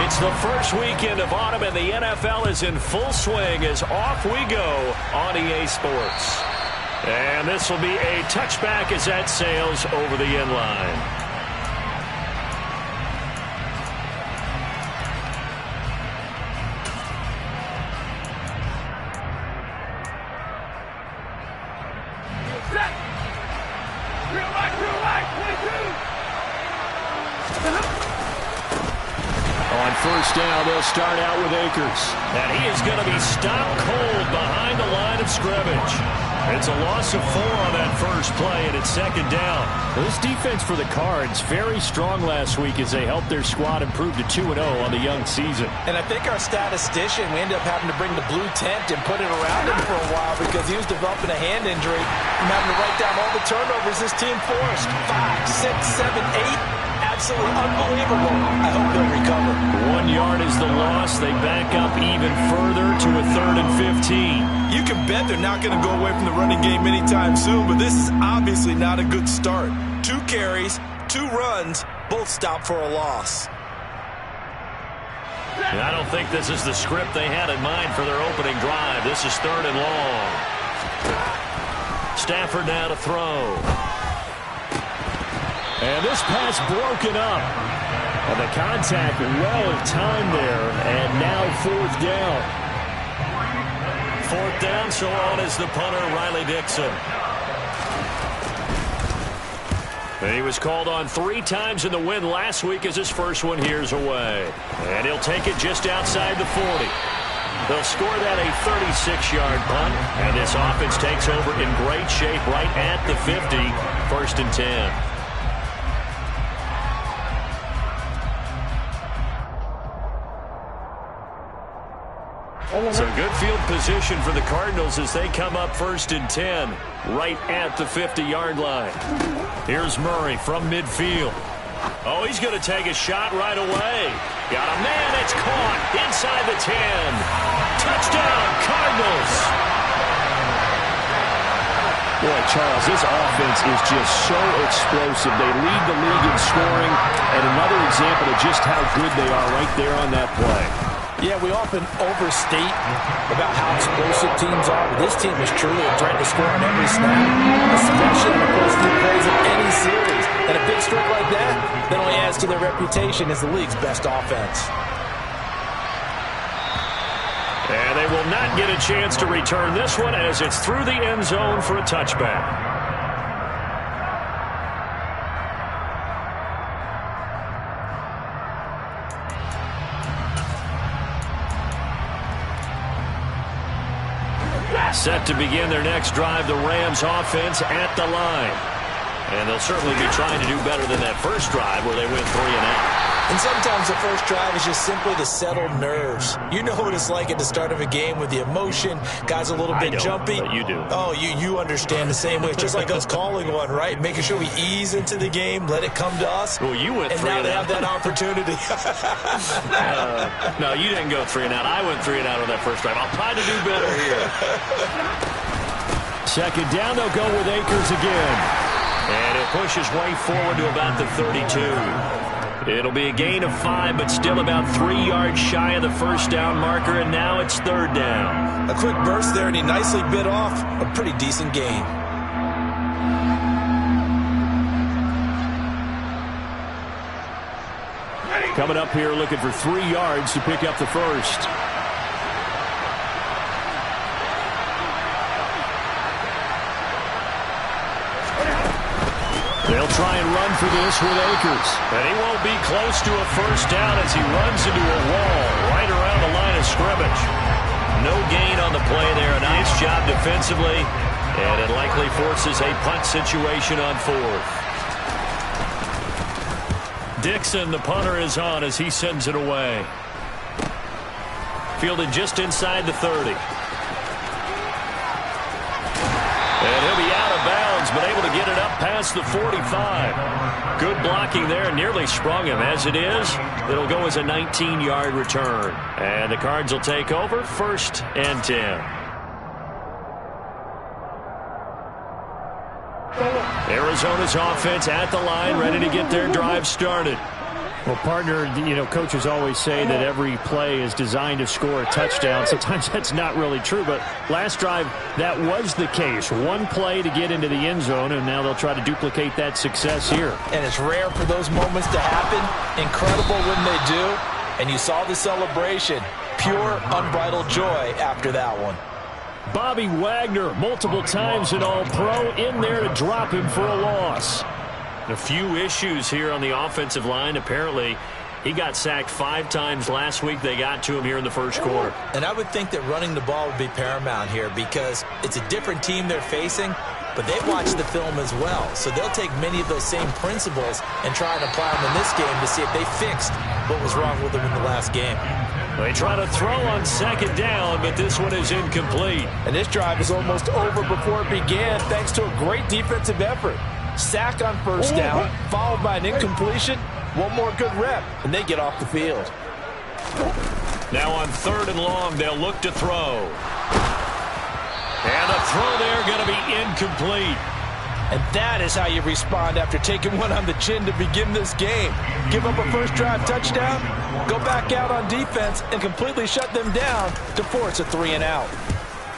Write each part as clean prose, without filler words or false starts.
It's the first weekend of autumn, and the NFL is in full swing as off we go on EA Sports. And this will be a touchback as that sails over the end line. On first down, they'll start out with Akers. And he is going to be stopped cold behind the line of scrimmage. It's a loss of 4 on that first play, and it's second down. This defense for the Cards, very strong last week as they helped their squad improve to 2-0 on the young season. And I think our statistician, we ended up having to bring the blue tent and put it around him for a while because he was developing a hand injury from having to write down all the turnovers this team forced. 5, 6, 7, 8. Absolutely unbelievable. I hope they'll recover. 1 yard is the loss. They back up even further to a 3rd and 15. You can bet they're not going to go away from the running game anytime soon, but this is obviously not a good start. 2 carries, 2 runs, both stopped for a loss. And I don't think this is the script they had in mind for their opening drive. This is 3rd and long. Stafford now to throw. And this pass broken up. And the contact well timed there. And now 4th down. 4th down, so on is the punter, Riley Dixon. And he was called on 3 times in the win last week as his first one here's away. And he'll take it just outside the 40. They'll score that a 36-yard punt. And this offense takes over in great shape right at the 50. 1st and 10. So good field position for the Cardinals as they come up 1st and 10 right at the 50-yard line. Here's Murray from midfield. Oh, he's going to take a shot right away. Got a man, it's caught inside the 10. Touchdown, Cardinals. Boy, Charles, this offense is just so explosive. They lead the league in scoring, and another example of just how good they are right there on that play. Yeah, we often overstate about how explosive teams are, but this team is truly a threat to score on every snap, especially on the first few plays of any series. And a big streak like that only adds to their reputation as the league's best offense. And they will not get a chance to return this one as it's through the end zone for a touchback. Set to begin their next drive, the Rams offense at the line. And they'll certainly be trying to do better than that first drive where they went 3 and out. And sometimes the first drive is just simply to settle nerves. You know what it's like at the start of a game with the emotion. Guys a little bit jumpy. But you do. Oh, you understand the same way. It's just like us calling one, right? Making sure we ease into the game, let it come to us. Well, you went 3 and out. And now they have that opportunity. No, you didn't go 3 and out. I went 3 and out on that first drive. I'll try to do better here. 2nd down, they'll go with Akers again. And it pushes way forward to about the 32. It'll be a gain of 5, but still about 3 yards shy of the first down marker, and now it's 3rd down. A quick burst there, and he nicely bit off a pretty decent gain. Coming up here looking for 3 yards to pick up the first. They'll try and run for this with Akers. And he won't be close to a first down as he runs into a wall right around the line of scrimmage. No gain on the play there. A nice job defensively. And it likely forces a punt situation on 4th. Dixon, the punter, is on as he sends it away. Fielded just inside the 30. And he'll be out of bounds, but able to get it up past the 45. Good blocking there, nearly sprung him. As it is, it'll go as a 19-yard return. And the Cards will take over 1st and 10. Arizona's offense at the line, ready to get their drive started. Well, partner, coaches always say that every play is designed to score a touchdown. Sometimes that's not really true, but last drive, that was the case. One play to get into the end zone, and now they'll try to duplicate that success here. And it's rare for those moments to happen. Incredible when they do. And you saw the celebration. Pure, unbridled joy after that one. Bobby Wagner, multiple times an All-Pro, in there to drop him for a loss. A few issues here on the offensive line. Apparently, he got sacked 5 times last week. They got to him here in the first quarter. And I would think that running the ball would be paramount here because it's a different team they're facing, but they watch the film as well. So they'll take many of those same principles and try and apply them in this game to see if they fixed what was wrong with them in the last game. They try to throw on second down, but this one is incomplete. And this drive is almost over before it began thanks to a great defensive effort. Sack on first down, followed by an incompletion. One more good rep, and they get off the field. Now on 3rd and long, they'll look to throw. And the throw there going to be incomplete. And that is how you respond after taking one on the chin to begin this game. Give up a first drive touchdown, go back out on defense, and completely shut them down to force a 3-and-out.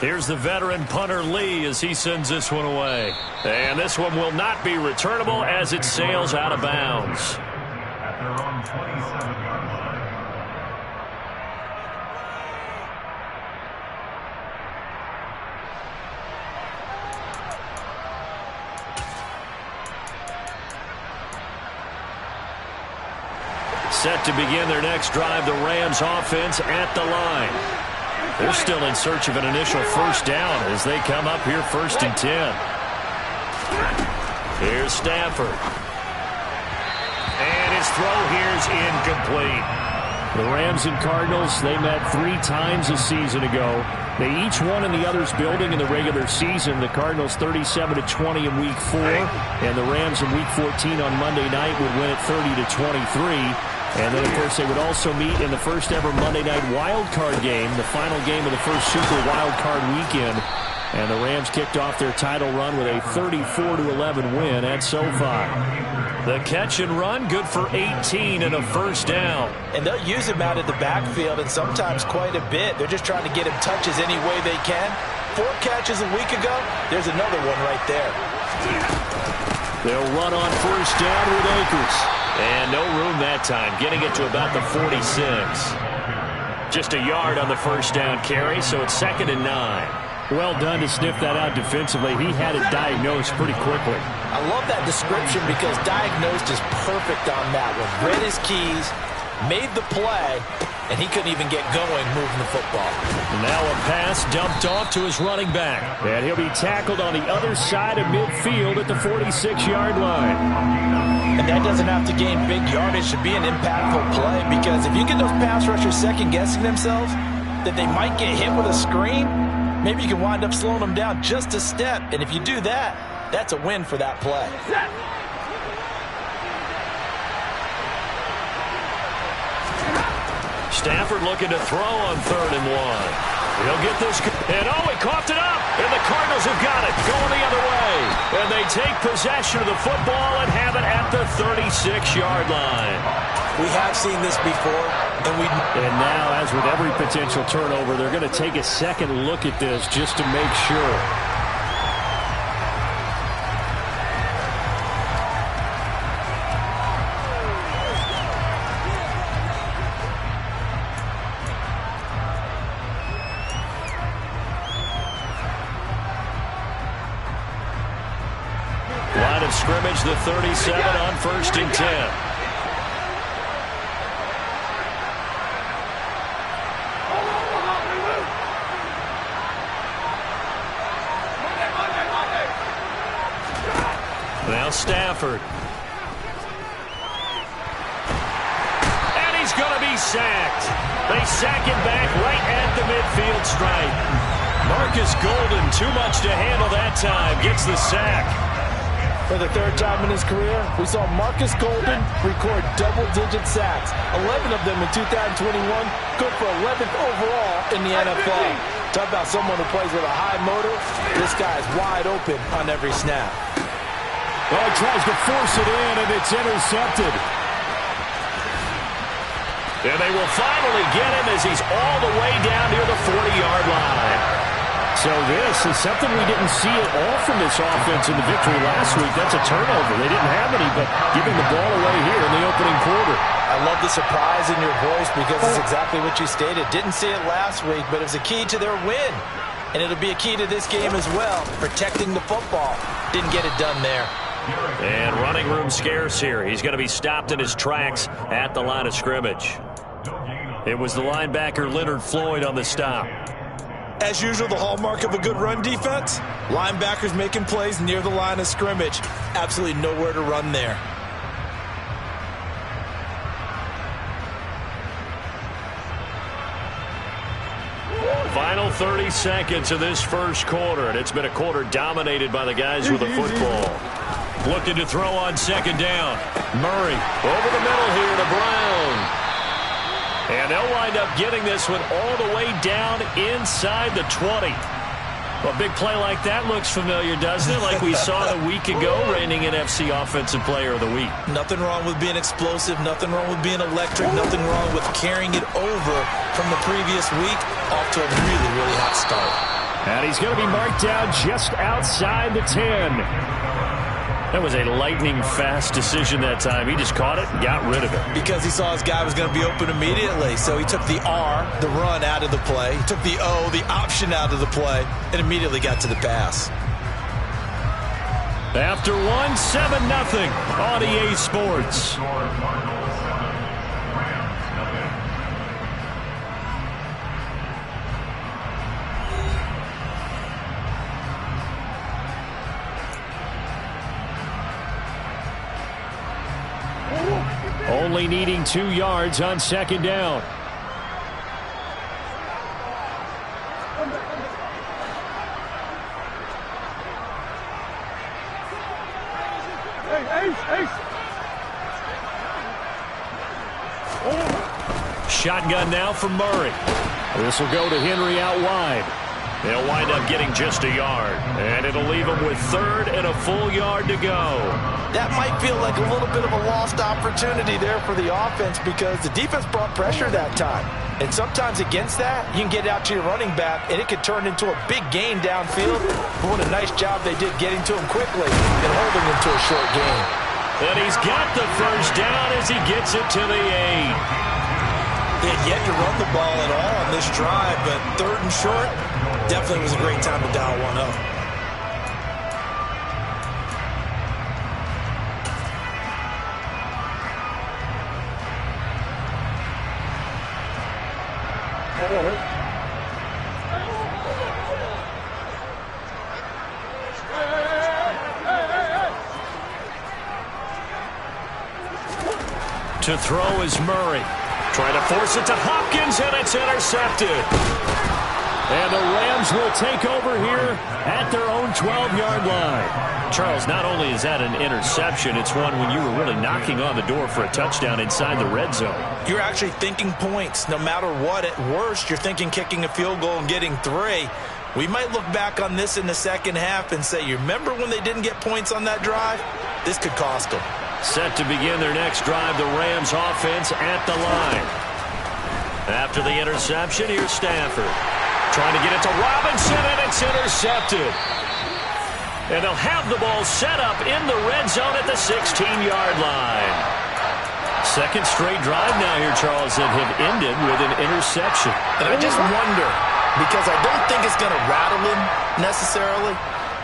Here's the veteran punter Lee as he sends this one away. And this one will not be returnable as it sails out of bounds. At their own 27-yard line. Set to begin their next drive, the Rams offense at the line. They're still in search of an initial first down as they come up here 1st and 10. Here's Stafford. And his throw here's incomplete. The Rams and Cardinals, they met 3 times a season ago. They each won in the other's building in the regular season. The Cardinals 37-20 in Week 4, and the Rams in Week 14 on Monday night would win it 30-23. And then, of course, they would also meet in the first ever Monday night wild card game, the final game of the first Super Wild Card weekend. And the Rams kicked off their title run with a 34-11 win at SoFi. The catch and run, good for 18 and a first down. And they'll use him out of the backfield, and sometimes quite a bit. They're just trying to get him touches any way they can. 4 catches a week ago. There's another one right there. They'll run on first down with Akers. And no room that time, getting it to about the 46. Just a yard on the first down carry, so it's 2nd and 9. Well done to sniff that out defensively. He had it diagnosed pretty quickly. I love that description because diagnosed is perfect on that one. Read his keys, made the play, and he couldn't even get going moving the football. Now a pass dumped off to his running back. And he'll be tackled on the other side of midfield at the 46-yard line. And that doesn't have to gain big yardage to be an impactful play because if you get those pass rushers second-guessing themselves that they might get hit with a screen, maybe you can wind up slowing them down just a step. And if you do that, that's a win for that play. Stafford looking to throw on 3rd and 1. He'll get this. And he coughed it up. And the Cardinals have got it going the other way. And they take possession of the football and have it at the 36-yard line. We have seen this before. And now, as with every potential turnover, they're going to take a second look at this just to make sure. Line of scrimmage, the 37 on 1st and 10. Now Stafford. And he's going to be sacked. They sack him back right at the midfield stripe. Marcus Golden, too much to handle that time, gets the sack. For the 3rd time in his career, we saw Marcus Golden record double-digit sacks. 11 of them in 2021, good for 11th overall in the NFL. Talk about someone who plays with a high motor. This guy is wide open on every snap. Well, he tries to force it in, and it's intercepted. And they will finally get him as he's all the way down near the 40-yard line. So this is something we didn't see at all from this offense in the victory last week. That's a turnover. They didn't have any, but giving the ball away here in the opening quarter. I love the surprise in your voice because it's exactly what you stated. Didn't see it last week, but it was a key to their win. And it'll be a key to this game as well, protecting the football. Didn't get it done there. And running room scarce here. He's going to be stopped in his tracks at the line of scrimmage. It was the linebacker Leonard Floyd on the stop. As usual, the hallmark of a good run defense, linebackers making plays near the line of scrimmage. Absolutely nowhere to run there. Final 30 seconds of this first quarter, and it's been a quarter dominated by the guys with the football. Looking to throw on second down. Murray over the middle here to Brown. And they'll wind up getting this one all the way down inside the 20. A big play like that looks familiar, doesn't it? Like we saw a week ago, reigning NFC Offensive Player of the Week. Nothing wrong with being explosive. Nothing wrong with being electric. Nothing wrong with carrying it over from the previous week off to a really, really hot start. And he's going to be marked down just outside the 10. That was a lightning-fast decision that time. He just caught it and got rid of it. Because he saw his guy was going to be open immediately. So he took the R, the run, out of the play. He took the O, the option, out of the play, and immediately got to the pass. After one, 7-0 on EA Sports. Only needing 2 yards on second down. Shotgun now from Murray. This will go to Henry out wide. They'll wind up getting just a yard, and it'll leave them with third and a full yard to go. That might feel like a little bit of a lost opportunity there for the offense because the defense brought pressure that time. And sometimes against that, you can get out to your running back, and it could turn into a big gain downfield. But what a nice job they did getting to him quickly and holding him to a short gain. And he's got the first down as he gets it to the 8. They had yet to run the ball at all on this drive, but third and short, definitely was a great time to dial one up. To throw is Murray. Trying to force it to Hopkins, and it's intercepted. And the Rams will take over here at their own 12-yard line. Charles, not only is that an interception, it's one when you were really knocking on the door for a touchdown inside the red zone. You're actually thinking points. No matter what, at worst, you're thinking kicking a field goal and getting 3. We might look back on this in the second half and say, you remember when they didn't get points on that drive? This could cost them. Set to begin their next drive, the Rams offense at the line. After the interception, here's Stafford. Trying to get it to Robinson, and it's intercepted. And they'll have the ball set up in the red zone at the 16-yard line. Second straight drive now here, Charles, that have ended with an interception. And I just wonder, because I don't think it's going to rattle him necessarily,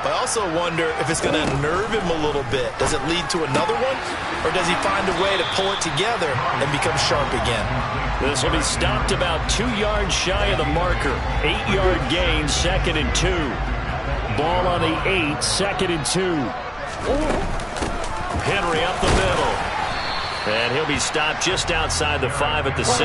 but I also wonder if it's going to nerve him a little bit. Does it lead to another one? Or does he find a way to pull it together and become sharp again? This will be stopped about 2 yards shy of the marker. 8-yard gain, 2nd and 2. Ball on the 8, 2nd and 2. Henry up the middle. And he'll be stopped just outside the 5 at the 6.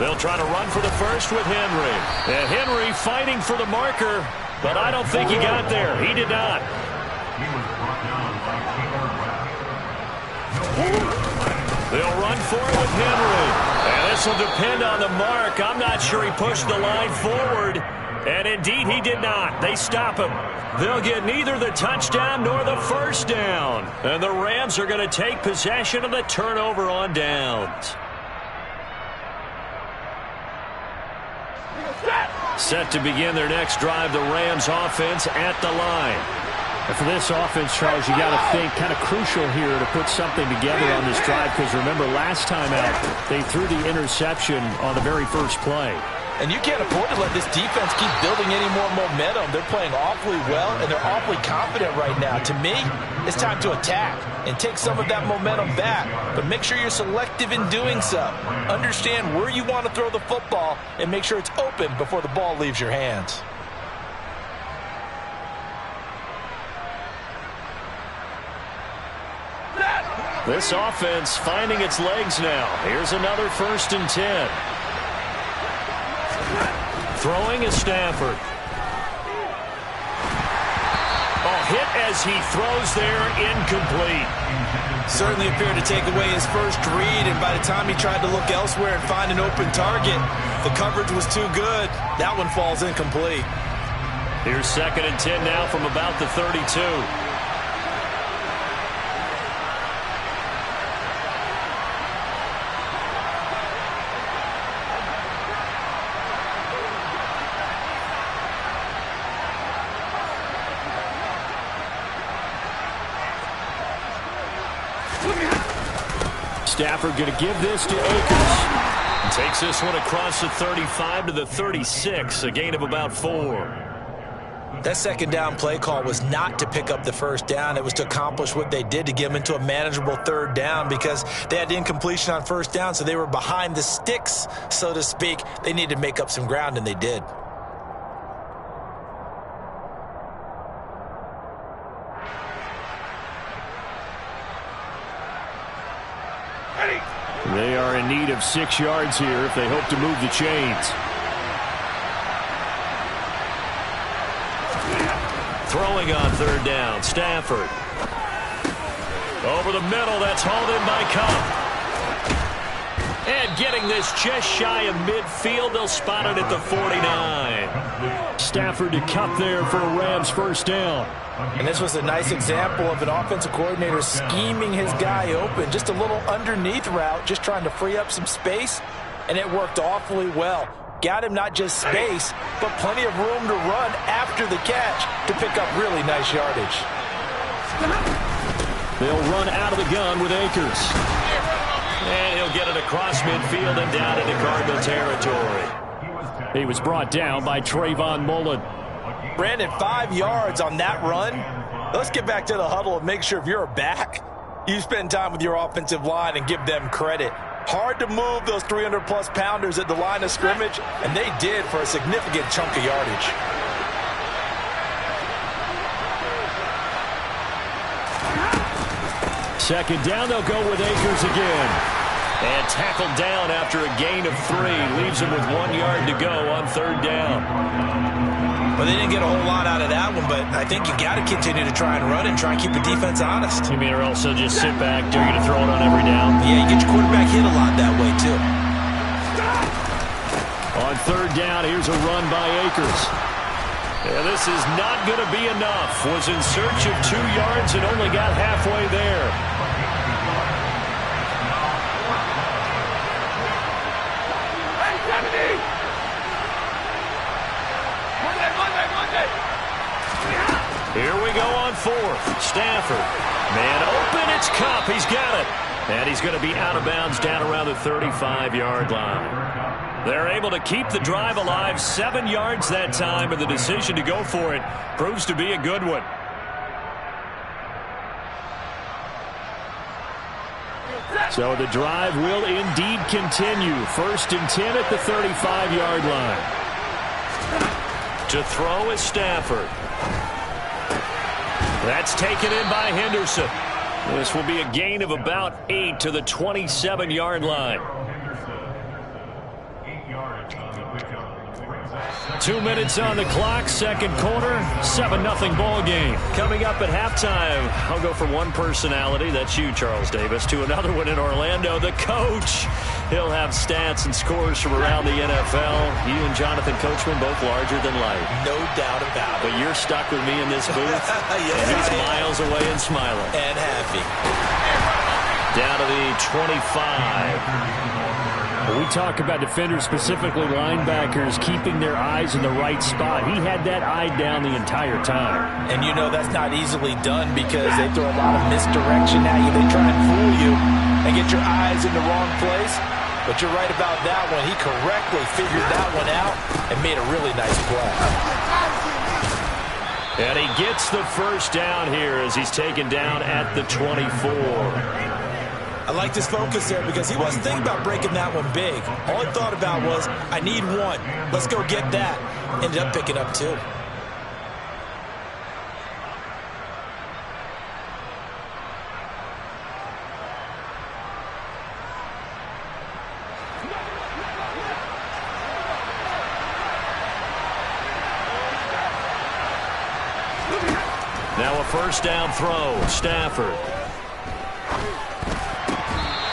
They'll try to run for the first with Henry. And Henry fighting for the marker, but I don't think he got there. He did not. They'll run for it with Henry. And this will depend on the mark. I'm not sure he pushed the line forward. And indeed he did not. They stop him. They'll get neither the touchdown nor the first down. And the Rams are going to take possession of the turnover on downs. Set to begin their next drive, the Rams offense at the line. And for this offense, Charles, you got to think kind of crucial here to put something together on this drive, because remember last time out they threw the interception on the very first play. And you can't afford to let this defense keep building any more momentum. They're playing awfully well, and they're awfully confident right now. To me, it's time to attack and take some of that momentum back, but make sure you're selective in doing so. Understand where you want to throw the football and make sure it's open before the ball leaves your hands. This offense finding its legs now. Here's another 1st and 10. Throwing is Stafford. Hit as he throws there, incomplete. Certainly appeared to take away his first read, and by the time he tried to look elsewhere and find an open target, the coverage was too good. That one falls incomplete. Here's 2nd and 10 now from about the 32. Stafford going to give this to Akers. Takes this one across the 35 to the 36, a gain of about 4. That 2nd down play call was not to pick up the 1st down. It was to accomplish what they did, to get them into a manageable 3rd down, because they had incompletion on 1st down, so they were behind the sticks, so to speak. They needed to make up some ground, and they did. They are in need of 6 yards here if they hope to move the chains. Throwing on 3rd down, Stafford. Over the middle, that's hauled in by Cup. And getting this just shy of midfield, they'll spot it at the 49. Stafford to Cup there for a Rams 1st down. And this was a nice example of an offensive coordinator scheming his guy open. Just a little underneath route, just trying to free up some space, and it worked awfully well. Got him not just space, but plenty of room to run after the catch to pick up really nice yardage. They'll run out of the gun with Akers. And he'll get it across midfield and down into Cardinal territory. He was brought down by Trayvon Mullen. Brandon, 5 yards on that run. Let's get back to the huddle and make sure if you're a back, you spend time with your offensive line and give them credit. Hard to move those 300-plus pounders at the line of scrimmage, and they did for a significant chunk of yardage. Second down, they'll go with Akers again. And tackled down after a gain of 3. Leaves him with 1 yard to go on 3rd down. Well, they didn't get a whole lot out of that one, but I think you got to continue to try and run and try and keep the defense honest. You mean or also just sit back, dare you to throw it on every down? Yeah, you get your quarterback hit a lot that way, too. On 3rd down, here's a run by Akers. Yeah, this is not going to be enough. Was in search of 2 yards and only got halfway there. Here we go on 4th. Stafford. Man open, it's Cup. He's got it. And he's going to be out of bounds down around the 35-yard line. They're able to keep the drive alive, 7 yards that time, and the decision to go for it proves to be a good one. So the drive will indeed continue. 1st and 10 at the 35-yard line. To throw is Stafford. That's taken in by Henderson. This will be a gain of about 8 to the 27-yard line. 2 minutes on the clock, second quarter, 7-0 ball game. Coming up at halftime, I'll go from one personality, that's you, Charles Davis, to another one in Orlando, the coach. He'll have stats and scores from around the NFL. You and Jonathan Coachman, both larger than life. No doubt about it. But you're stuck with me in this booth, yes, and he's miles away and smiling. And happy. Down to the 25. We talk about defenders, specifically linebackers, keeping their eyes in the right spot. He had that eye down the entire time. And you know that's not easily done because they throw a lot of misdirection at you. They try and fool you and get your eyes in the wrong place. But you're right about that one. He correctly figured that one out and made a really nice play. And he gets the first down here as he's taken down at the 24. I like this focus there because he wasn't thinking about breaking that one big. All he thought about was, I need one. Let's go get that. Ended up picking up two. Now a first down throw. Stafford.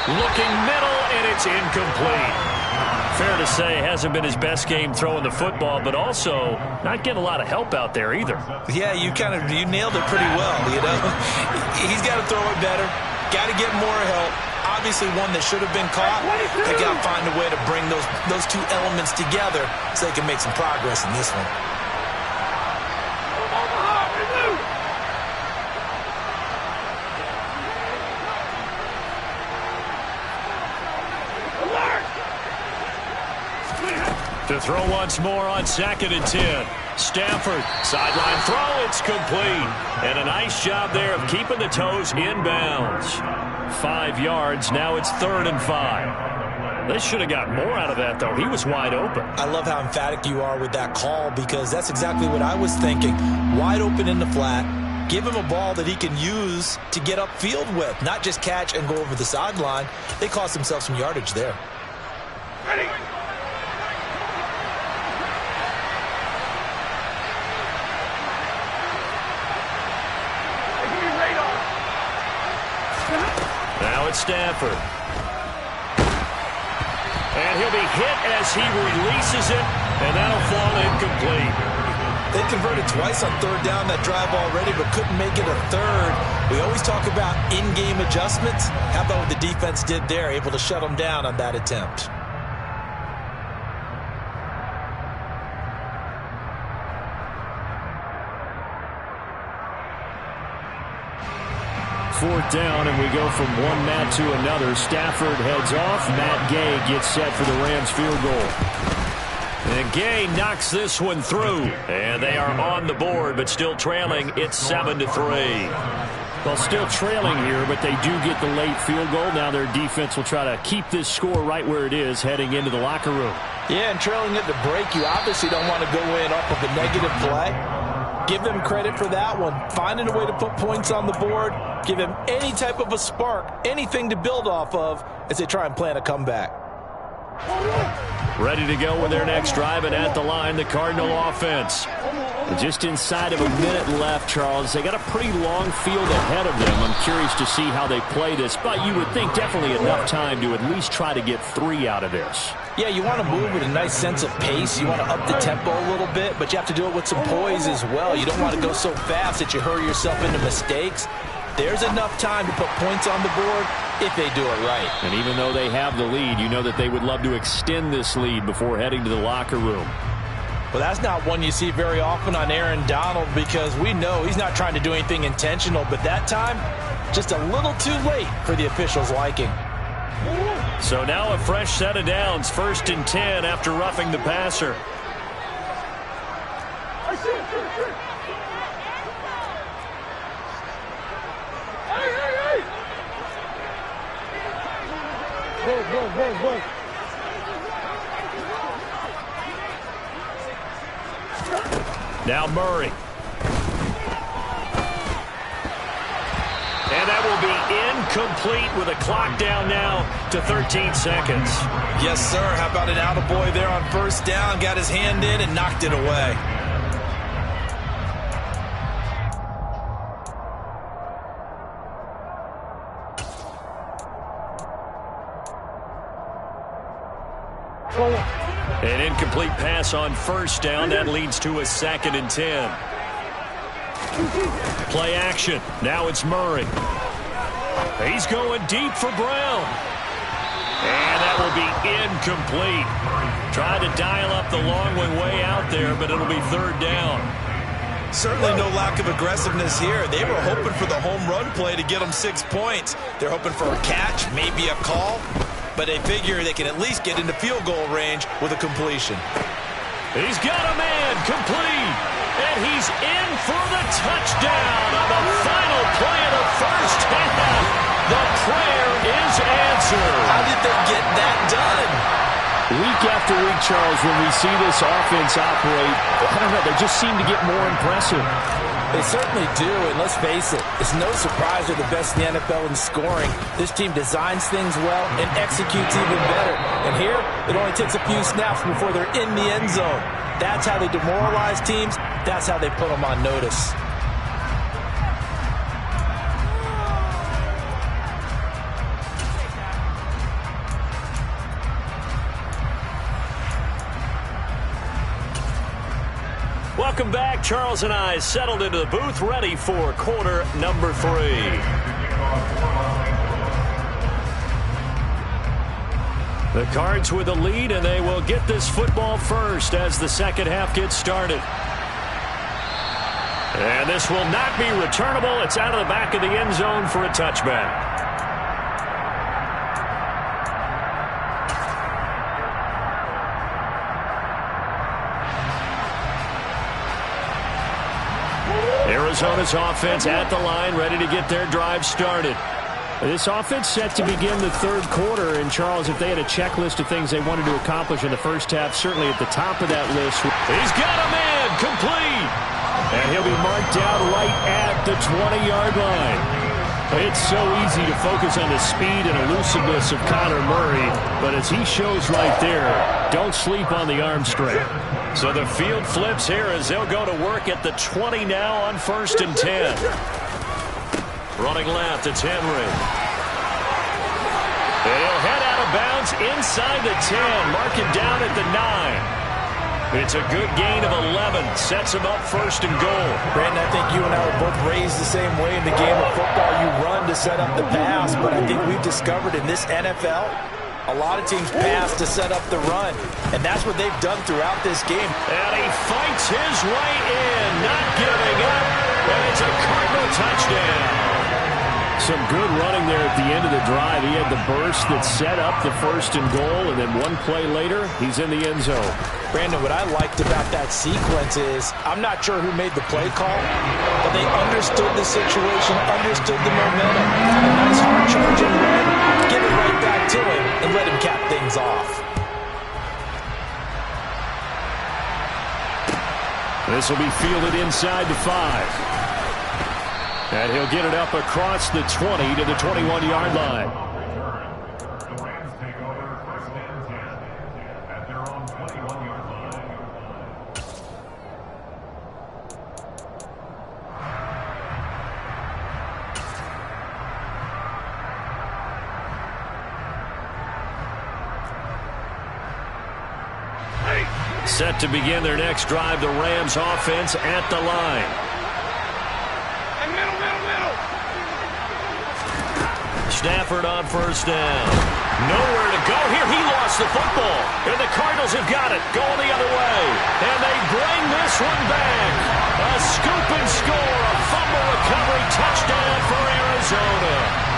Looking middle, and it's incomplete. Fair to say, hasn't been his best game throwing the football, but also not getting a lot of help out there either. Yeah, you nailed it pretty well, you know. He's got to throw it better. Got to get more help. Obviously one that should have been caught. They got to find a way to bring those two elements together so they can make some progress in this one. To throw once more on 2nd and 10. Stafford, sideline throw, it's complete. And a nice job there of keeping the toes in bounds. 5 yards, now it's 3rd and 5. They should have got more out of that, though. He was wide open. I love how emphatic you are with that call because that's exactly what I was thinking. Wide open in the flat. Give him a ball that he can use to get upfield with, not just catch and go over the sideline. They cost themselves some yardage there. Ready. Now it's Stafford. And he'll be hit as he releases it, and that'll fall incomplete. They converted twice on 3rd down that drive already, but couldn't make it a 3rd. We always talk about in-game adjustments. How about what the defense did there, able to shut them down on that attempt? Fourth down, and we go from one Matt to another. Stafford heads off. Matt Gay gets set for the Rams field goal. And Gay knocks this one through. And they are on the board, but still trailing. It's 7-3. Well, still trailing here, but they do get the late field goal. Now their defense will try to keep this score right where it is heading into the locker room. Yeah, and trailing at the break, you obviously don't want to go in off of a negative play. Give them credit for that one. Finding a way to put points on the board. Give them any type of a spark, anything to build off of as they try and plan a comeback. Ready to go with their next drive, and at the line, the Cardinal offense. Just inside of a minute left, Charles. They got a pretty long field ahead of them. I'm curious to see how they play this, but you would think definitely enough time to at least try to get 3 out of this. Yeah, you want to move with a nice sense of pace. You want to up the tempo a little bit, but you have to do it with some poise as well. You don't want to go so fast that you hurry yourself into mistakes. There's enough time to put points on the board if they do it right. And even though they have the lead, you know that they would love to extend this lead before heading to the locker room. Well, that's not one you see very often on Aaron Donald because we know he's not trying to do anything intentional, but that time, just a little too late for the officials' liking. So now a fresh set of downs, 1st and 10 after roughing the passer. Now Murray. And that will be incomplete with a clock down now to 13 seconds. Yes, sir. How about an attaboy there on first down? Got his hand in and knocked it away. An incomplete pass on first down. That leads to a 2nd and 10. Play action. Now it's Murray. He's going deep for Brown. And that will be incomplete. Tried to dial up the long way out there, but it'll be 3rd down. Certainly no lack of aggressiveness here. They were hoping for the home run play to get them 6 points. They're hoping for a catch, maybe a call, but they figure they can at least get into field goal range with a completion. He's got a man complete, and he's in for the touchdown on the final play of the first half. The prayer is answered. How did they get that done? Week after week, Charles, when we see this offense operate, I don't know, they just seem to get more impressive. They certainly do, and let's face it, it's no surprise they're the best in the NFL in scoring. This team designs things well and executes even better. And here, it only takes a few snaps before they're in the end zone. That's how they demoralize teams. That's how they put them on notice. Welcome back. Charles and I settled into the booth, ready for quarter number 3. The Cards with a lead, and they will get this football first as the second half gets started. And this will not be returnable. It's out of the back of the end zone for a touchback. Arizona's offense at the line, ready to get their drive started. This offense set to begin the 3rd quarter. And, Charles, if they had a checklist of things they wanted to accomplish in the first half, certainly at the top of that list. He's got a man complete. And he'll be marked down right at the 20-yard line. It's so easy to focus on the speed and elusiveness of Kyler Murray, but as he shows right there, don't sleep on the arm strength. So the field flips here as they'll go to work at the 20 now on 1st and 10. Running left, it's Henry. And he'll head out of bounds inside the 10, marking down at the 9. It's a good gain of 11. Sets him up 1st and goal. Brandon, I think you and I were both raised the same way in the game of football. You run to set up the pass, but I think we've discovered in this NFL, a lot of teams pass to set up the run, and that's what they've done throughout this game. And he fights his way in, not giving up, and it's a Cardinal touchdown. Some good running there at the end of the drive. He had the burst that set up the 1st and goal, and then one play later, he's in the end zone. Brandon, what I liked about that sequence is I'm not sure who made the play call, but they understood the situation, understood the momentum. A nice hard charge and run, give it right back to him, and let him cap things off. This will be fielded inside the 5. And he'll get it up across the 20 to the 21-yard line. The Rams take over 1st and 10 at their own 21-yard line. Set to begin their next drive, the Rams offense at the line. Stafford on 1st down. Nowhere to go here. He lost the football. And the Cardinals have got it. Going the other way. And they bring this one back. A scoop and score. A fumble recovery touchdown for Arizona.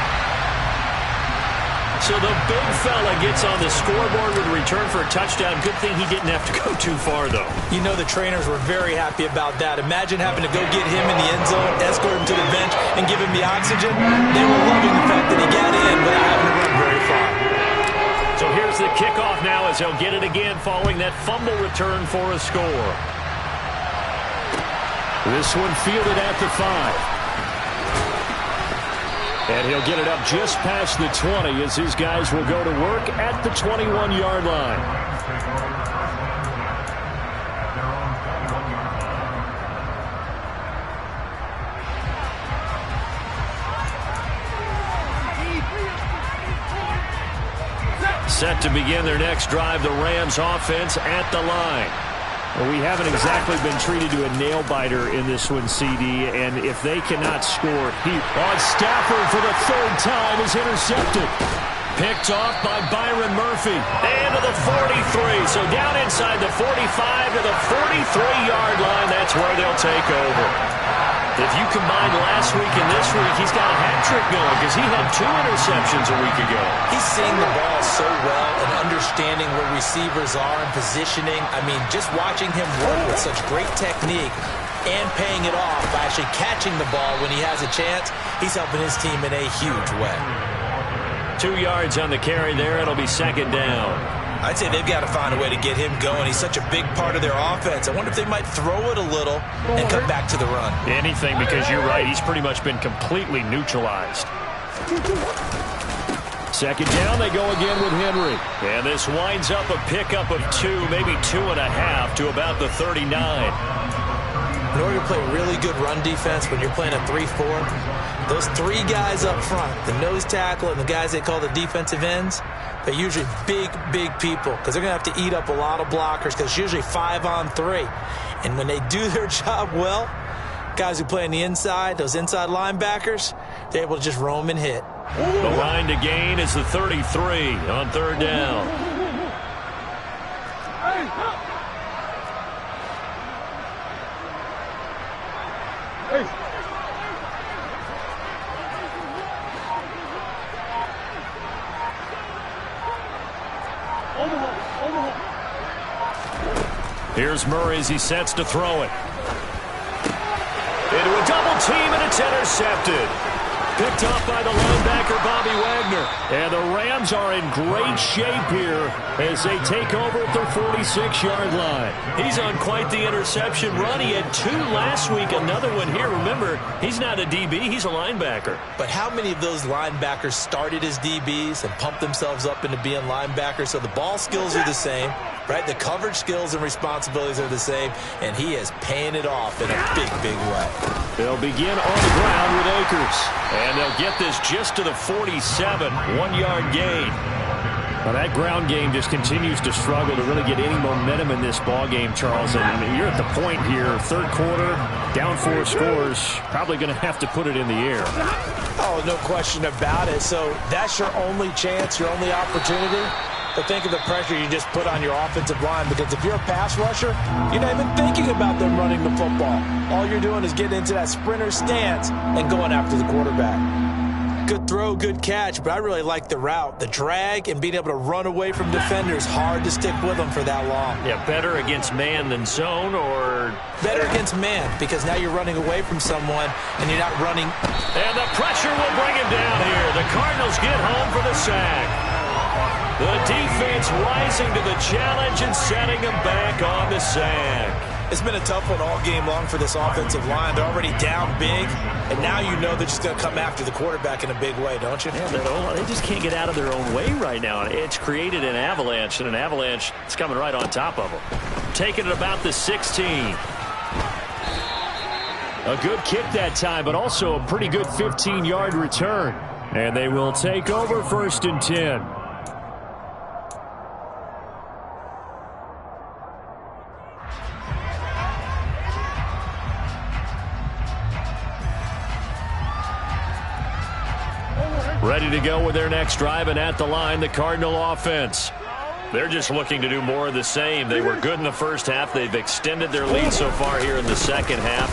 So the big fella gets on the scoreboard with a return for a touchdown. Good thing he didn't have to go too far, though. You know the trainers were very happy about that. Imagine having to go get him in the end zone, escort him to the bench, and give him the oxygen. They were loving the fact that he got in without having to run very far. So here's the kickoff now as he'll get it again following that fumble return for a score. This one fielded at the 5. And he'll get it up just past the 20 as his guys will go to work at the 21-yard line. Set to begin their next drive, the Rams offense at the line. Well, we haven't exactly been treated to a nail-biter in this one, CD, and if they cannot score, Stafford for the third time is intercepted. Picked off by Byron Murphy. And to the 43, so down inside the 45 to the 43-yard line, that's where they'll take over. If you combine last week and this week, he's got a hat trick going because he had 2 interceptions a week ago. He's seeing the ball so well and understanding where receivers are and positioning. I mean, just watching him work with such great technique and paying it off by actually catching the ball when he has a chance, he's helping his team in a huge way. 2 yards on the carry there. It'll be second down. I'd say they've got to find a way to get him going. He's such a big part of their offense. I wonder if they might throw it a little and come back to the run. Anything, because you're right. He's pretty much been completely neutralized. Second down, they go again with Henry. And this winds up a pickup of 2, maybe 2.5 to about the 39. In order to play really good run defense when you're playing a 3-4, those 3 guys up front, the nose tackle and the guys they call the defensive ends, they're usually big people because they're going to have to eat up a lot of blockers because it's usually 5-on-3. And when they do their job well, guys who play on the inside, those inside linebackers, they're able to just roam and hit. The line to gain is the 33 on third down. Here's Murray as he sets to throw it. Into a double team, and it's intercepted. Picked off by the linebacker, Bobby Wagner. And the Rams are in great shape here as they take over at their 46-yard line. He's on quite the interception run. He had 2 last week, another one here. Remember, he's not a DB, he's a linebacker. But how many of those linebackers started as DBs and pumped themselves up into being linebackers? So the ball skills are the same, right? The coverage skills and responsibilities are the same, and he is paying it off in a big way. They'll begin on the ground with Akers. And they'll get this just to the 47, 1-yard gain. Well, that ground game just continues to struggle to really get any momentum in this ball game, Charles. And you're at the point here, third quarter, down 4 scores, probably going to have to put it in the air. Oh, no question about it. So that's your only chance, your only opportunity. But think of the pressure you just put on your offensive line, because if you're a pass rusher, you're not even thinking about them running the football. All you're doing is getting into that sprinter stance and going after the quarterback. Good throw, good catch, but I really like the route. The drag and being able to run away from defenders, hard to stick with them for that long. Yeah, better against man than zone, or better against man, because now you're running away from someone and you're not running. And the pressure will bring him down here. The Cardinals get home for the sack. The defense rising to the challenge and setting them back on the sack. It's been a tough one all game long for this offensive line. They're already down big, and now you know they're just going to come after the quarterback in a big way, don't you? Yeah, they just can't get out of their own way right now. It's created an avalanche, and an avalanche is coming right on top of them. Taking it about the 16. A good kick that time, but also a pretty good 15-yard return. And they will take over 1st and 10. Ready to go with their next drive, and at the line, the Cardinal offense. They're just looking to do more of the same. They were good in the first half. They've extended their lead so far here in the second half.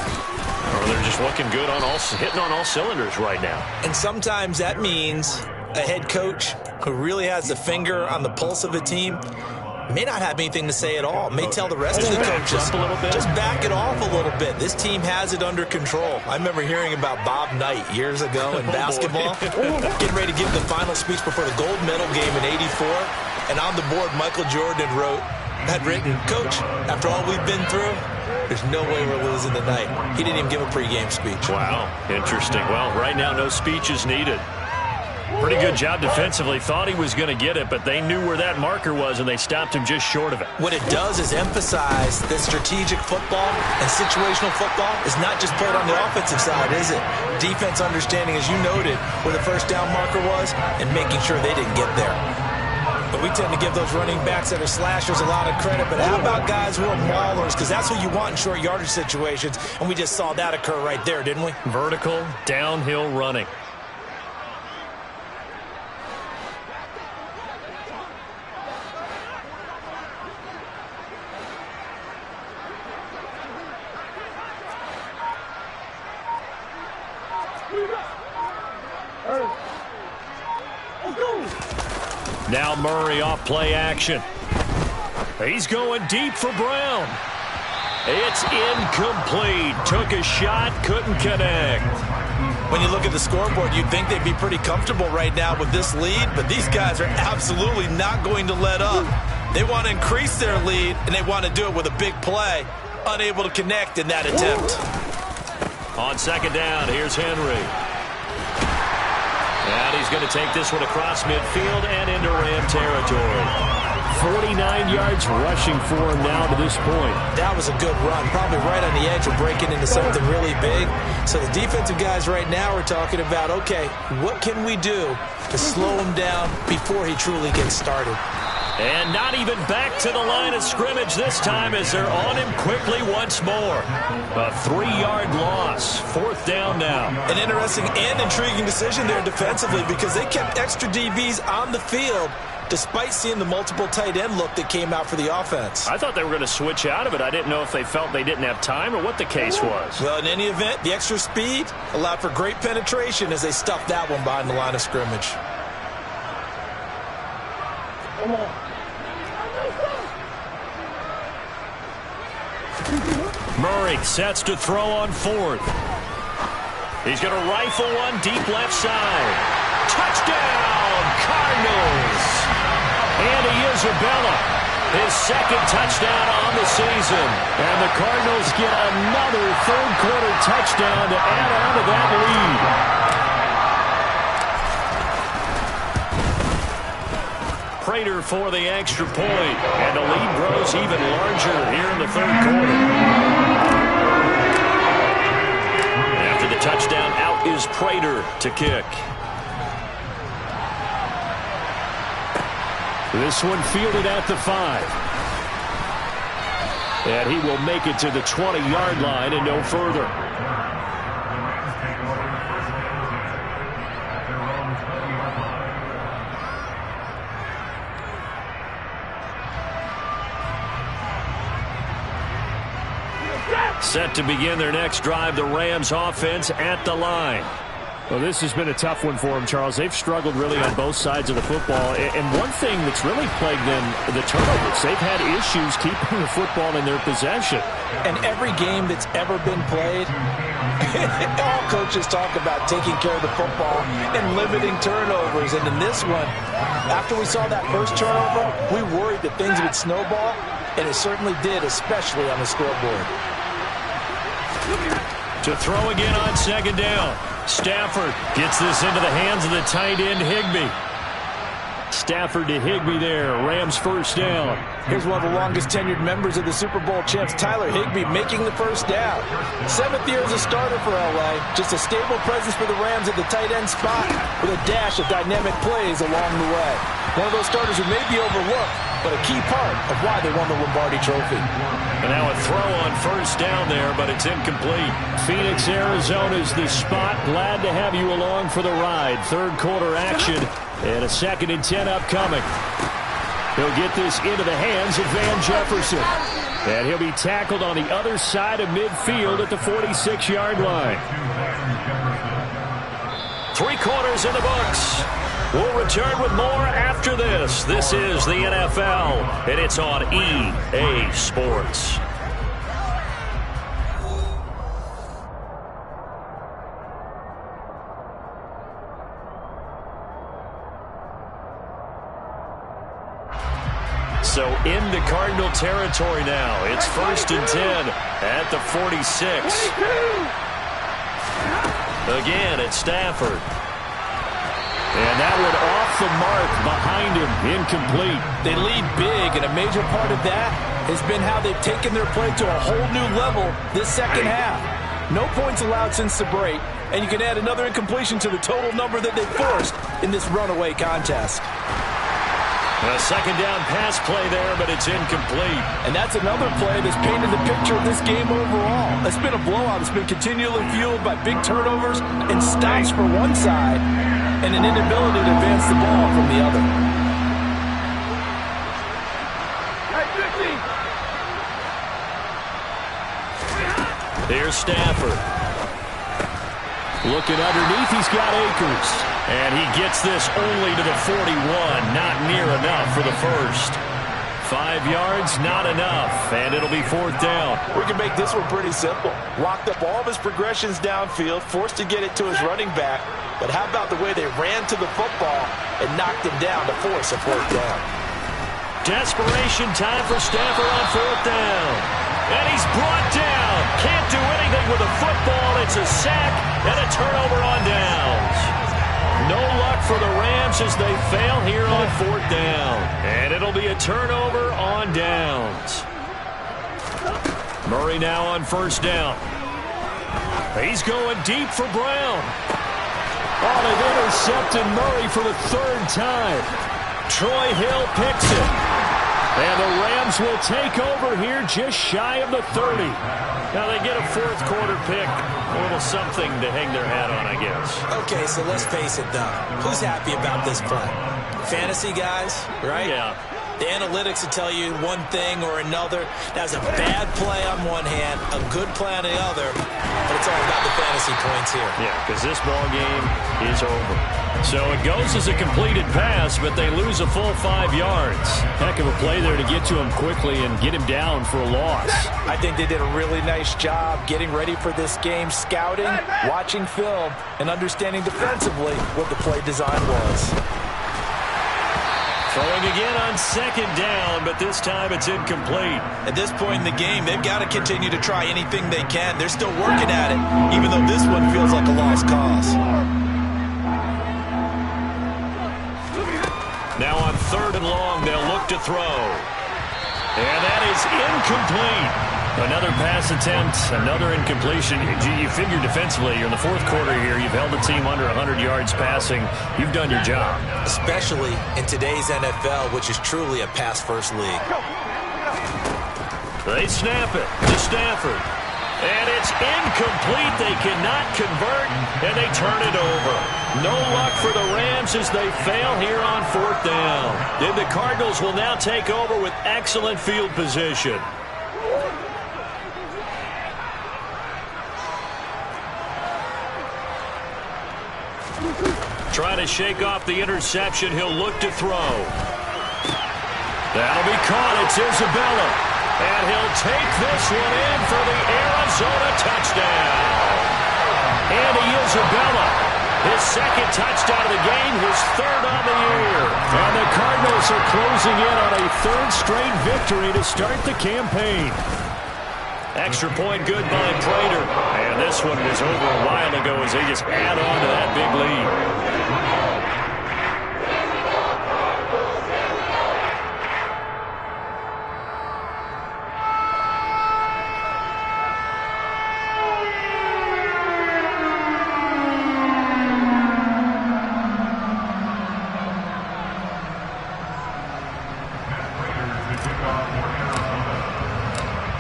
Or they're just looking good on hitting on all cylinders right now. And sometimes that means a head coach who really has a finger on the pulse of a team may not have anything to say at all. May tell the rest of the coaches, just back it off a little bit. This team has it under control. I remember hearing about Bob Knight years ago in basketball, getting ready to give the final speech before the gold medal game in '84. And on the board, Michael Jordan wrote, Had written, Coach, after all we've been through, there's no way we're losing tonight. He didn't even give a pregame speech. Wow, interesting. Well, right now, no speech is needed. Pretty good job defensively. Thought he was going to get it, but they knew where that marker was, and they stopped him just short of it. What it does is emphasize that strategic football and situational football is not just played on the offensive side, is it? Defense understanding, as you noted, where the first down marker was and making sure they didn't get there. But we tend to give those running backs that are slashers a lot of credit. But how about guys who are maulers? Because that's what you want in short yardage situations. And we just saw that occur right there, didn't we? Vertical, downhill running. Now Murray off play action. He's going deep for Brown. It's incomplete. Took a shot, couldn't connect. When you look at the scoreboard, you'd think they'd be pretty comfortable right now with this lead, but these guys are absolutely not going to let up. They want to increase their lead, and they want to do it with a big play. Unable to connect in that attempt. On second down, here's Henry. And he's going to take this one across midfield and into Ram territory. 49 yards rushing for him now to this point. That was a good run, probably right on the edge of breaking into something really big. So the defensive guys right now are talking about, okay, what can we do to slow him down before he truly gets started? And not even back to the line of scrimmage this time as they're on him quickly once more. A 3-yard loss. Fourth down now. An interesting and intriguing decision there defensively because they kept extra DBs on the field despite seeing the multiple tight end look that came out for the offense. I thought they were going to switch out of it. I didn't know if they felt they didn't have time or what the case was. Well, in any event, the extra speed allowed for great penetration as they stuffed that one behind the line of scrimmage. Murray sets to throw on fourth. He's going to rifle one deep left side. Touchdown, Cardinals! Andy Isabella, his second touchdown on the season. And the Cardinals get another third-quarter touchdown to add on to that lead. Prater for the extra point, and the lead grows even larger here in the third quarter. After the touchdown, out is Prater to kick. This one fielded at the 5. And he will make it to the 20-yard line and no further. Set to begin their next drive, the Rams offense at the line. Well, this has been a tough one for them, Charles. They've struggled really on both sides of the football. And one thing that's really plagued them, the turnovers. They've had issues keeping the football in their possession. And every game that's ever been played, all coaches talk about taking care of the football and limiting turnovers. And in this one, after we saw that first turnover, we worried that things would snowball, and it certainly did, especially on the scoreboard. To throw again on second down. Stafford gets this into the hands of the tight end, Higbee. Stafford to Higbee there. Rams first down. Here's one of the longest tenured members of the Super Bowl champs, Tyler Higbee, making the first down. 7th year as a starter for L.A. Just a stable presence for the Rams at the tight end spot with a dash of dynamic plays along the way. One of those starters who may be overlooked, but a key part of why they won the Lombardi Trophy. And now a throw on first down there, but it's incomplete. Phoenix, Arizona is the spot. Glad to have you along for the ride. Third quarter action and a 2nd and 10 upcoming. He'll get this into the hands of Van Jefferson. And he'll be tackled on the other side of midfield at the 46-yard line. 3 quarters in the books. We'll return with more after this. This is the NFL, and it's on EA Sports. So into Cardinal territory now. It's 1st and 10 at the 46. Again, it's Stafford. And that one off the mark behind him, incomplete. They lead big, and a major part of that has been how they've taken their play to a whole new level this second half. No points allowed since the break, and you can add another incompletion to the total number that they forced in this runaway contest. A second down pass play there, but it's incomplete. And that's another play that's painted the picture of this game overall. It's been a blowout. It's been continually fueled by big turnovers and stops for one side and an inability to advance the ball from the other. Here's Stafford. Looking underneath, he's got Akers. And he gets this only to the 41. Not near enough for the first. 5 yards, not enough. And it'll be 4th down. We can make this one pretty simple. Locked up all of his progressions downfield, forced to get it to his running back. But how about the way they ran to the football and knocked him down to force a 4th down? Desperation time for Stafford on 4th down. And he's brought down. Can't do anything with a football. It's a sack and a turnover on downs. No luck for the Rams as they fail here on 4th down. And it'll be a turnover on downs. Murray now on 1st down. He's going deep for Brown. Oh, they've intercepted Murray for the 3rd time. Troy Hill picks it. And the Rams will take over here just shy of the 30. Now they get a 4th quarter pick. A little something to hang their hat on, I guess. Okay, so let's face it, though. Who's happy about this play? Fantasy guys, right? Yeah. The analytics will tell you one thing or another. That's a bad play on one hand, a good play on the other, but it's all about the fantasy points here. Yeah, because this ball game is over. So it goes as a completed pass, but they lose a full 5 yards. Heck of a play there to get to him quickly and get him down for a loss. I think they did a really nice job getting ready for this game, scouting, watching film, and understanding defensively what the play design was. Throwing again on 2nd down, but this time it's incomplete. At this point in the game, they've got to continue to try anything they can. They're still working at it, even though this one feels like a lost cause. Now on 3rd and long, they'll look to throw. And that is incomplete. Another pass attempt, another incompletion. You figure defensively, you're in the 4th quarter here. You've held the team under 100 yards passing. You've done your job. Especially in today's NFL, which is truly a pass-first league. They snap it to Stafford. And it's incomplete. They cannot convert, and they turn it over. No luck for the Rams as they fail here on 4th down. And the Cardinals will now take over with excellent field position. Trying to shake off the interception. He'll look to throw. That'll be caught. It's Isabella. And he'll take this one in for the Arizona touchdown. Andy Isabella, his 2nd touchdown of the game, his 3rd on the year. And the Cardinals are closing in on a 3rd straight victory to start the campaign. Extra point good by Prater. And this one was over a while ago as they just add on to that big lead.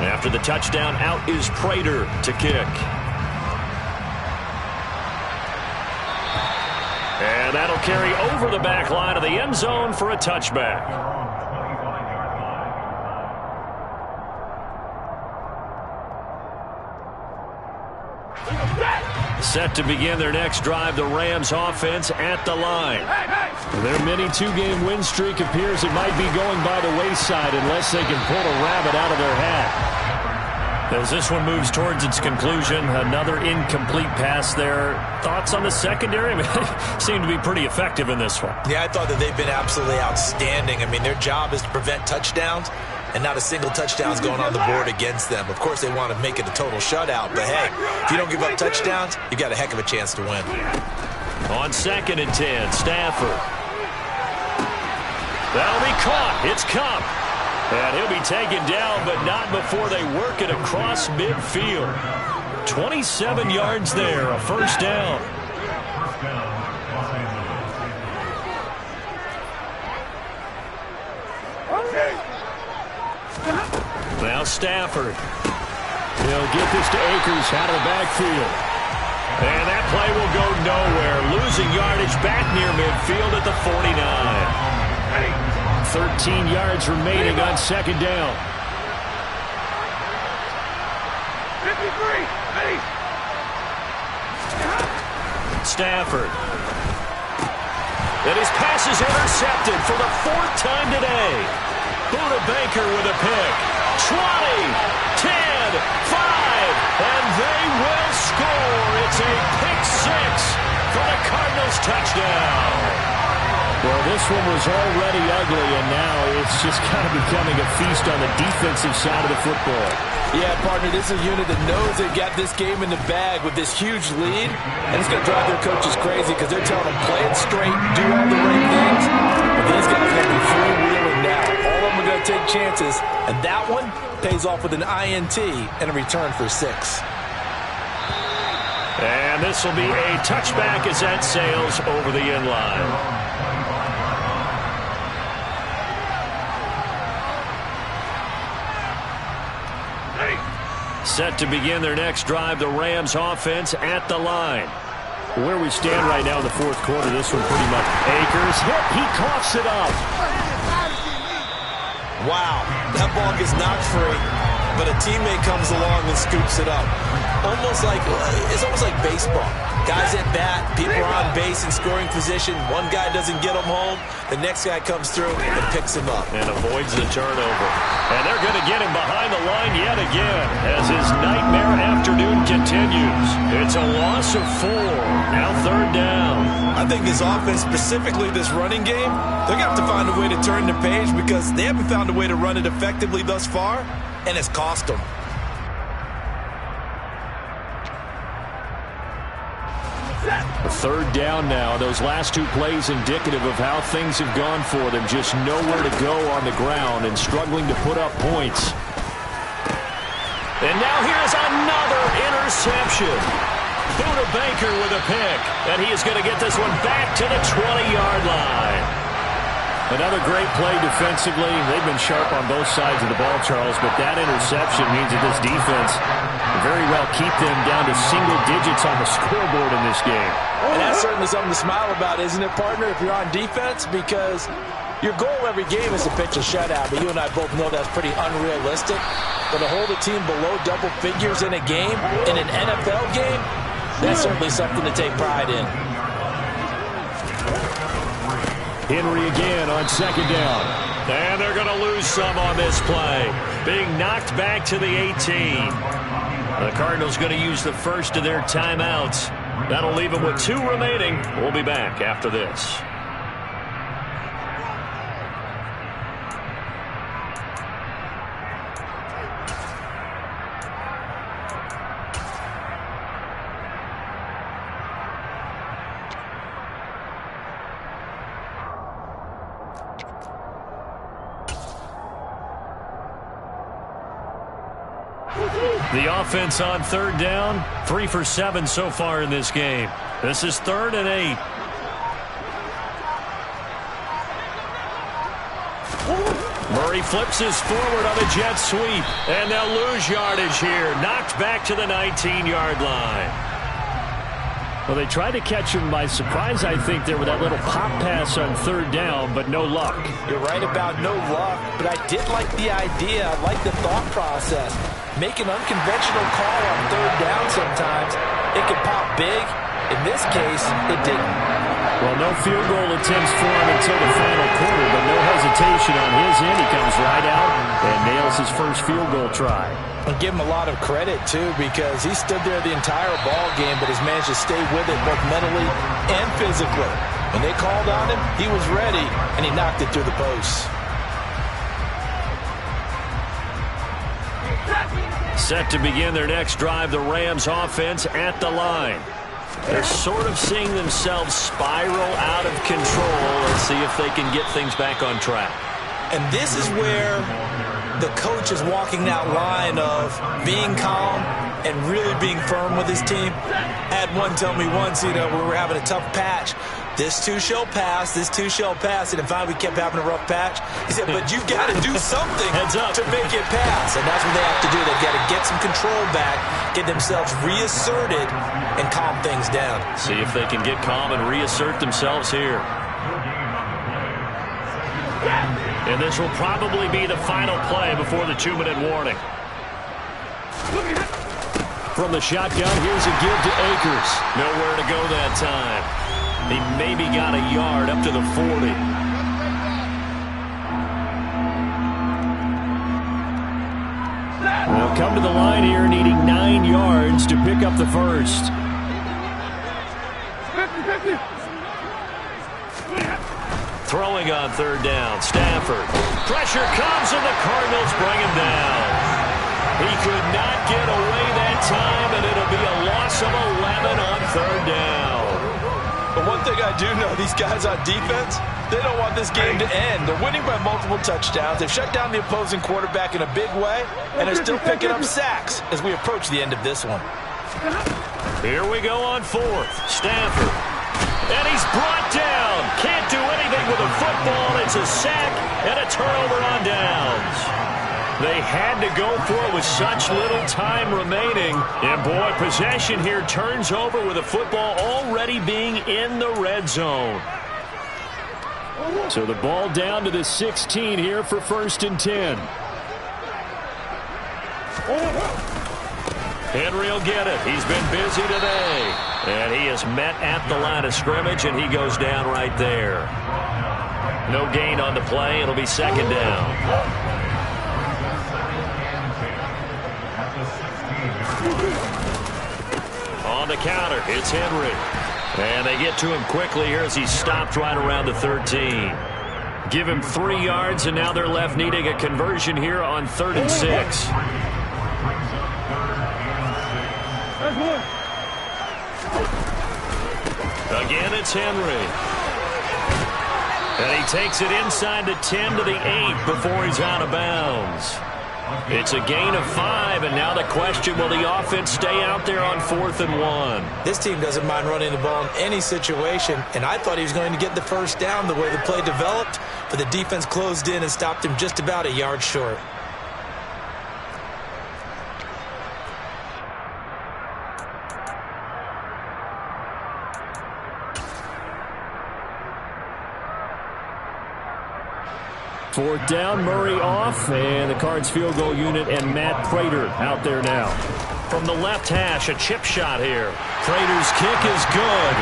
After the touchdown, out is Prater to kick. And that'll carry over the back line of the end zone for a touchback. Set to begin their next drive, the Rams offense at the line. Their mini 2-game win streak appears it might be going by the wayside unless they can pull a rabbit out of their hat. As this one moves towards its conclusion, another incomplete pass there. Thoughts on the secondary? I mean, they seem to be pretty effective in this one. Yeah, I thought that they've been absolutely outstanding. I mean, their job is to prevent touchdowns, and not a single touchdown's going on the board against them. Of course, they want to make it a total shutout, but hey, if you don't give up touchdowns, you got a heck of a chance to win. On 2nd and 10, Stafford. That'll be caught. It's Cup. And he'll be taken down, but not before they work it across midfield. 27 yards there, a first down. First down, Los Angeles. Now Stafford. He'll get this to Akers out of the backfield. And that play will go nowhere. Losing yardage back near midfield at the 49. 13 yards remaining on 2nd down. 53. Stafford. And his pass is intercepted for the 4th time today. Buda Baker with a pick. 20, 10, 5, and they will score. It's a pick 6 for the Cardinals touchdown. Well, this one was already ugly, and now it's just kind of becoming a feast on the defensive side of the football. Yeah, partner, this is a unit that knows they've got this game in the bag with this huge lead, and it's going to drive their coaches crazy because they're telling them play it straight, do all the right things, but these guys are going to be freewheeling now. All of them are going to take chances, and that one pays off with an INT and a return for 6. And this will be a touchback as that sails over the end line. Set to begin their next drive, the Rams offense at the line. Where we stand right now in the 4th quarter, this one pretty much. Akers hit, he coughs it up. Wow, that ball gets knocked free, but a teammate comes along and scoops it up. It's almost like baseball. Guys at bat, people are on base in scoring position. One guy doesn't get him home. The next guy comes through and picks him up. And avoids the turnover. And they're going to get him behind the line yet again as his nightmare afternoon continues. It's a loss of 4. Now 3rd down. I think this offense, specifically this running game, they're going to have to find a way to turn the page because they haven't found a way to run it effectively thus far, and it's cost them. A 3rd down now. Those last 2 plays indicative of how things have gone for them. Just nowhere to go on the ground and struggling to put up points. And now here's another interception. Buda Baker with a pick. And he is going to get this one back to the 20-yard line. Another great play defensively. They've been sharp on both sides of the ball, Charles, but that interception means that this defense very well keep them down to single digits on the scoreboard in this game. And that's certainly something to smile about, isn't it, partner, if you're on defense? Because your goal every game is to pitch a shutout, but you and I both know that's pretty unrealistic. But to hold a team below double figures in a game, in an NFL game, that's certainly something to take pride in. Henry again on 2nd down. And they're going to lose some on this play. Being knocked back to the 18. The Cardinals going to use the first of their timeouts. That'll leave them with 2 remaining. We'll be back after this. The offense on 3rd down, 3 for 7 so far in this game. This is 3rd and 8. Murray flips his forward on the jet sweep, and they'll lose yardage here. Knocked back to the 19-yard line. Well, they tried to catch him by surprise, I think, there with that little pop pass on 3rd down, but no luck. You're right about no luck, but I did like the idea. I like the thought process. Make an unconventional call on 3rd down sometimes. It can pop big. In this case, it didn't. Well, no field goal attempts for him until the final quarter, but no hesitation on his end. He comes right out and nails his first field goal try. I'll give him a lot of credit, too, because he stood there the entire ball game, but has managed to stay with it both mentally and physically. When they called on him, he was ready, and he knocked it through the posts. Set to begin their next drive, the Rams offense at the line. They're sort of seeing themselves spiral out of control. Let's see if they can get things back on track. And this is where the coach is walking that line of being calm and really being firm with his team. I had one tell me once, we were having a tough patch. This too shall pass, this too shall pass. And finally we kept having a rough patch. He said, but you've got to do something to make it pass. And that's what they have to do. They've got to get some control back, get themselves reasserted, and calm things down. See if they can get calm and reassert themselves here. And this will probably be the final play before the 2-minute warning. From the shotgun, here's a give to Akers. Nowhere to go that time. He maybe got a yard up to the 40. They'll come to the line here needing 9 yards to pick up the first. Throwing on third down, Stafford. Pressure comes and the Cardinals bring him down. He could not get away that time, and it'll be a loss of 11 on third down. But one thing I do know, these guys on defense, they don't want this game to end. They're winning by multiple touchdowns. They've shut down the opposing quarterback in a big way, and they're still picking up sacks as we approach the end of this one. Here we go on fourth. Stafford. And he's brought down. Can't do anything with a football. It's a sack and a turnover on downs. They had to go for it with such little time remaining. And, boy, possession here turns over with a football already being in the red zone. So the ball down to the 16 here for 1st and 10. Henry will get it. He's been busy today. And he is met at the line of scrimmage, and he goes down right there. No gain on the play. It'll be 2nd down. On the counter, it's Henry. And they get to him quickly here as he stopped right around the 13. Give him 3 yards, and now they're left needing a conversion here on 3rd and 6. Again, it's Henry. And he takes it inside the 10 to the 8 before he's out of bounds. It's a gain of 5, and now the question, will the offense stay out there on 4th and 1? This team doesn't mind running the ball in any situation, and I thought he was going to get the first down the way the play developed, but the defense closed in and stopped him just about a yard short. Fourth down, Murray off, and the Cards field goal unit and Matt Prater out there now. From the left hash, a chip shot here. Prater's kick is good.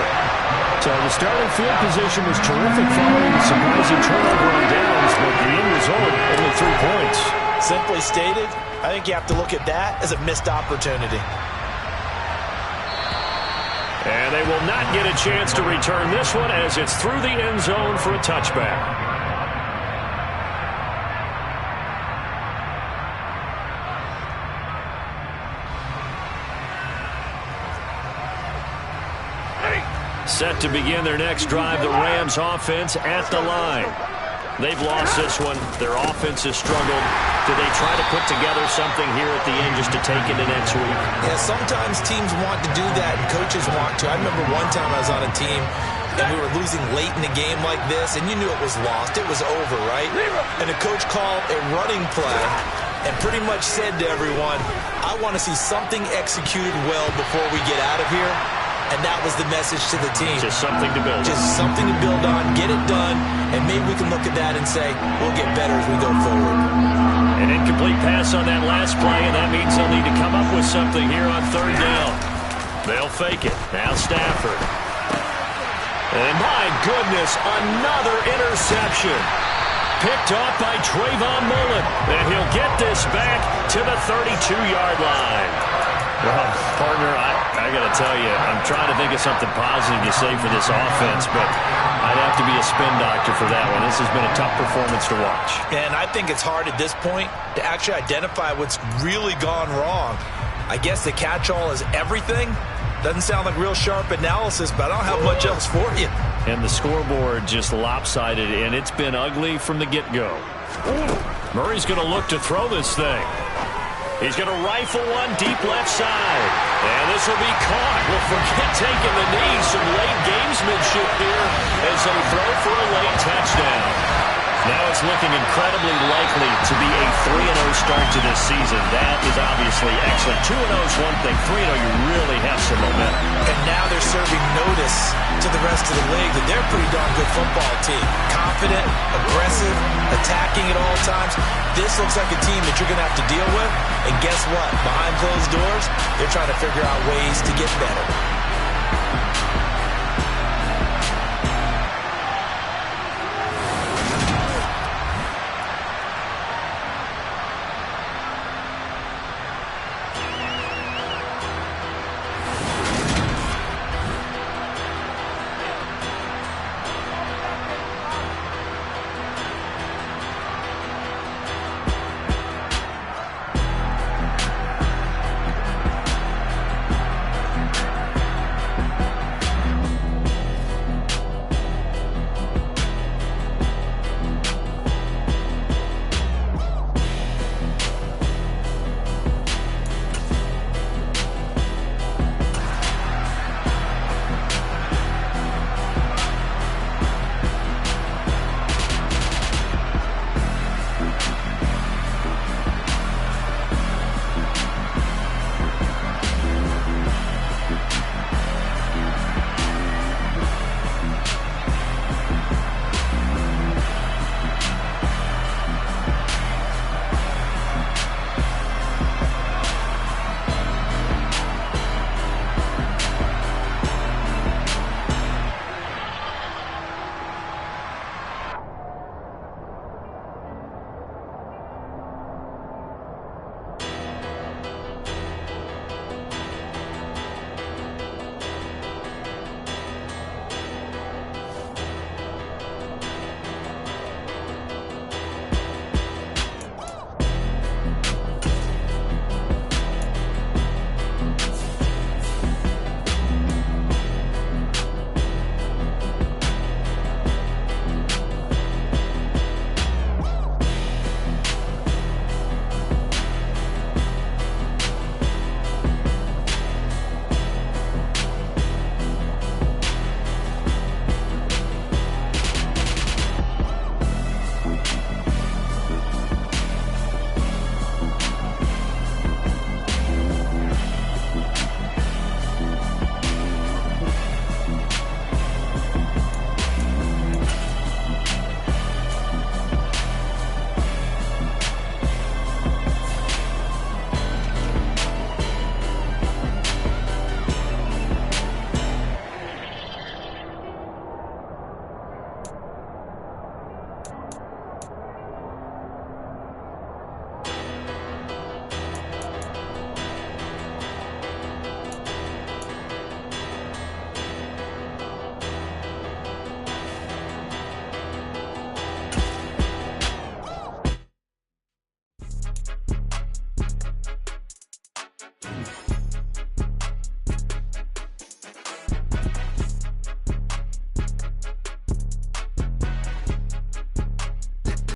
So the starting field position was terrific following the surprising turnover on downs, but the end result, only 3 points. Simply stated, I think you have to look at that as a missed opportunity. And they will not get a chance to return this one as it's through the end zone for a touchback. Set to begin their next drive, the Rams offense at the line. They've lost this one. Their offense has struggled. Do they try to put together something here at the end just to take into next week? Yeah, sometimes teams want to do that and coaches want to. I remember one time I was on a team and we were losing late in the game like this, and you knew it was lost. It was over, right? And the coach called a running play and pretty much said to everyone, I want to see something executed well before we get out of here. And that was the message to the team. Just something to build on. Just something to build on, get it done, and maybe we can look at that and say, we'll get better as we go forward. An incomplete pass on that last play, and that means they'll need to come up with something here on 3rd down. They'll fake it. Now Stafford. And my goodness, another interception. Picked off by Trayvon Mullen, and he'll get this back to the 32-yard line. Well, partner, I got to tell you, I'm trying to think of something positive to say for this offense, but I'd have to be a spin doctor for that one. This has been a tough performance to watch. And I think it's hard at this point to actually identify what's really gone wrong. I guess the catch-all is everything. Doesn't sound like real sharp analysis, but I don't have much else for you. And the scoreboard just lopsided, and it's been ugly from the get-go. Murray's going to look to throw this thing. He's going to rifle one deep left side. And this will be caught. Well, forget taking the knee. Some late gamesmanship here as they throw for a late touchdown. Now it's looking incredibly likely to be a 3-0 start to this season. That is obviously excellent. 2-0 is one thing. 3-0, you really have some momentum. And now they're serving notice to the rest of the league that they're a pretty darn good football team. Confident, aggressive, attacking at all times. This looks like a team that you're going to have to deal with. And guess what? Behind closed doors, they're trying to figure out ways to get better.